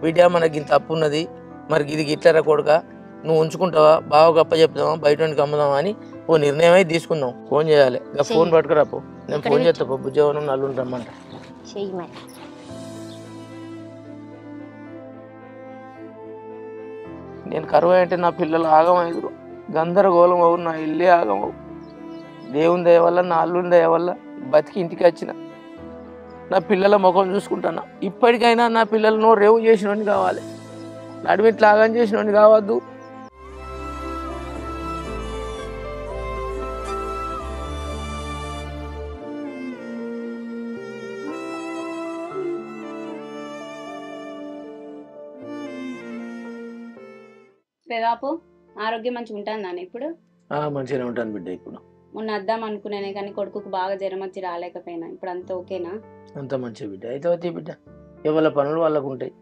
బిడ్డ మనకి ఇంత అప్పు ఉన్నది, మరి ఇది గిట్లరా కొడుక, నువ్వు ఉంచుకుంటావా, బాగా గొప్ప చెప్తావా, బయట అమ్ముదామా అని ఓ నిర్ణయం అయితే తీసుకుందాం. ఫోన్ చేయాలి, ఇంకా ఫోన్ పట్టుకురా పో, నేను ఫోన్ చేస్తా పో, బుజ్జవనం నల్లు రమ్మంట. నేను కరువు అంటే నా పిల్లలు ఆగమయ్యారు, గందరగోళం అవు, నా ఇల్లే ఆగమవు. దేవుని దయ వల్ల, నా అల్లుని దయ వల్ల బతికి ఇంటికి వచ్చిన. నా పిల్లల ముఖం చూసుకుంటున్నా. ఇప్పటికైనా నా పిల్లలను రేవు చేసినోని కావాలి, నడిమిట్లు ఆగం చేసినోని కావద్దు. దాదాపు ఆరోగ్యం మంచిగా ఉంటాను నాన్న ఇప్పుడు. మంచిగానే ఉంటాను బిడ్డ. ఇప్పుడు మొన్న వద్దాం అనుకున్నానే కానీ కొడుకుకు బాగా జ్వరం వచ్చి రాలేకపోయినా. ఇప్పుడు అంతా ఓకేనా? అంత మంచి బిడ్డ అయితే బిడ్డ, ఎవరి పనులు వాళ్ళకు ఉంటాయి.